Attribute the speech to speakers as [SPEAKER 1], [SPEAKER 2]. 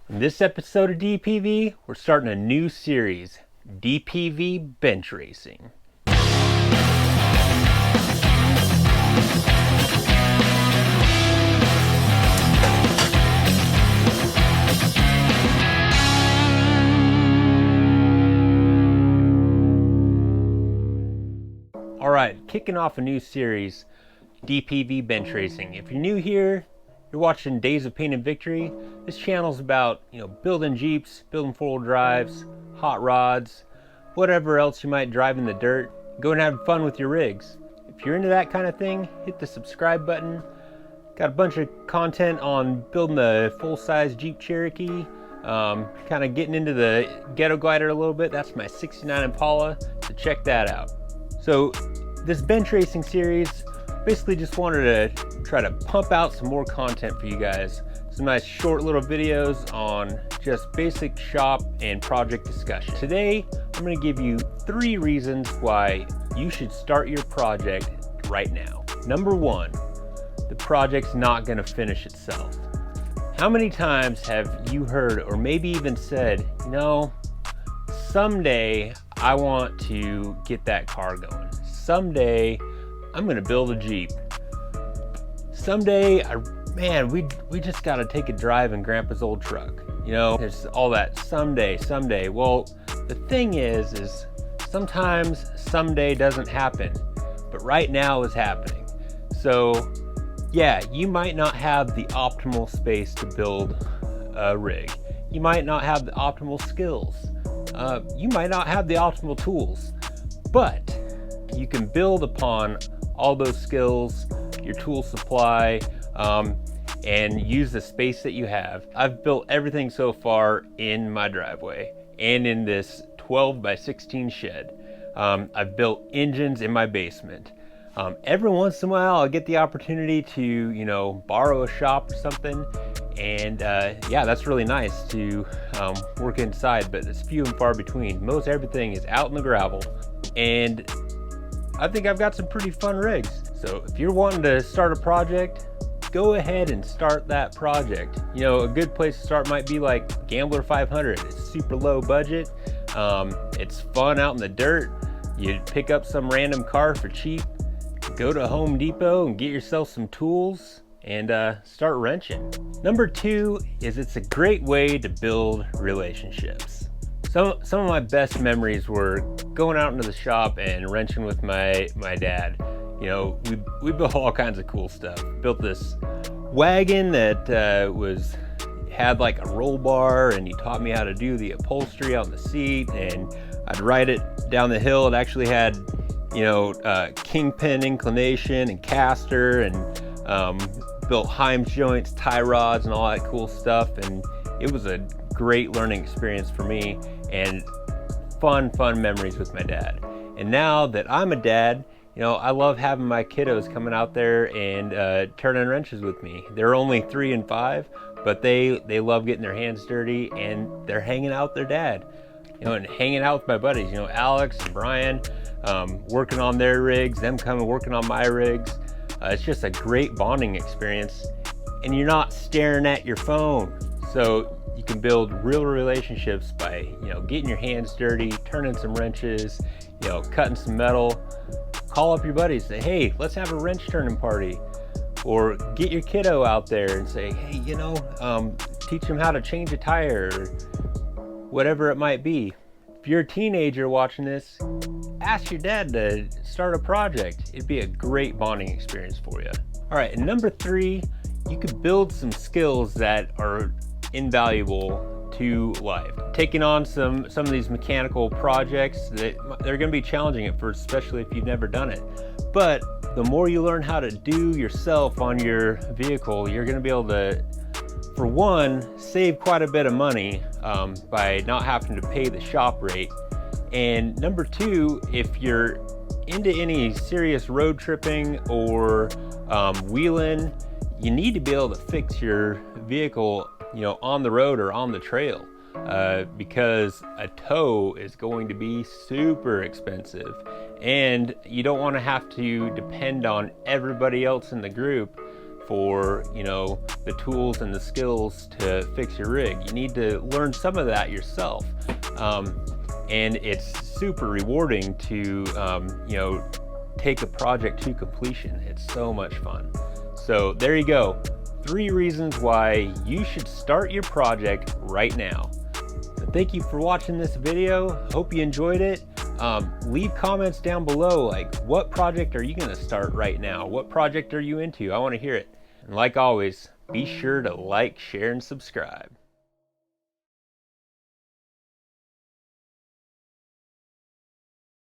[SPEAKER 1] In this episode of DPV, we're starting a new series, DPV Bench Racing. Alright, kicking off a new series, DPV Bench Racing. If you're new here, you're watching Days of Pain and Victory. This channel's about, building Jeeps, building four-wheel drives, hot rods, whatever else you might drive in the dirt. Go and have fun with your rigs. If you're into that kind of thing, hit the subscribe button. Got a bunch of content on building the full-size Jeep Cherokee, kind of getting into the ghetto glider a little bit. That's my 69 Impala, so check that out. So this bench racing series, basically just wanted to try to pump out some more content for you guys. Some nice short little videos on just basic shop and project discussion. Today, I'm gonna give you 3 reasons why you should start your project right now. Number 1, the project's not gonna finish itself. How many times have you heard, or maybe even said, someday I want to get that car going. Someday I'm gonna build a Jeep. Someday, we just gotta take a drive in Grandpa's old truck. There's all that someday. Well, the thing is sometimes someday doesn't happen, but right now is happening. So yeah, you might not have the optimal space to build a rig. You might not have the optimal skills. You might not have the optimal tools, but you can build upon all those skills, your tool supply, and use the space that you have. I've built everything so far in my driveway and in this 12 by 16 shed. I've built engines in my basement. Every once in a while I'll get the opportunity to, borrow a shop or something. And yeah, that's really nice to work inside, but it's few and far between. Most everything is out in the gravel. And I think I've got some pretty fun rigs. So if you're wanting to start a project, go ahead and start that project. A good place to start might be like Gambler 500. It's super low budget. It's fun out in the dirt. You pick up some random car for cheap, go to Home Depot and get yourself some tools and start wrenching. Number 2 is it's a great way to build relationships. Some of my best memories were going out into the shop and wrenching with my dad. We built all kinds of cool stuff. Built this wagon that had like a roll bar, and he taught me how to do the upholstery on the seat, and I'd ride it down the hill. It actually had kingpin inclination and caster, and built Heim's joints, tie rods, and all that cool stuff. And it was a great learning experience for me, and fun memories with my dad. And now that I'm a dad, I love having my kiddos coming out there and turning wrenches with me. They're only 3 and 5, but they love getting their hands dirty, and they're hanging out with their dad, and hanging out with my buddies, Alex and Brian, working on their rigs, them coming working on my rigs. It's just a great bonding experience, and you're not staring at your phone. So you can build real relationships by, getting your hands dirty, turning some wrenches, cutting some metal. Call up your buddies, say, hey, let's have a wrench turning party. Or get your kiddo out there and say, hey, teach them how to change a tire, or whatever it might be. If you're a teenager watching this, ask your dad to start a project. It'd be a great bonding experience for you. All right, and number 3, you could build some skills that are invaluable to life. Taking on some of these mechanical projects, they're going to be challenging at first, especially if you've never done it. But the more you learn how to do yourself on your vehicle, you're going to be able to, for one, save quite a bit of money by not having to pay the shop rate. And number 2, if you're into any serious road tripping or wheeling, you need to be able to fix your vehicle on the road or on the trail, because a tow is going to be super expensive, and you don't want to have to depend on everybody else in the group for, you know, the tools and the skills to fix your rig. You need to learn some of that yourself. And it's super rewarding to, you know, take a project to completion. It's so much fun. So there you go. 3 reasons why you should start your project right now. So thank you for watching this video. Hope you enjoyed it. Leave comments down below, like, what project are you going to start right now? What project are you into? I want to hear it. And like always, be sure to like, share, and subscribe.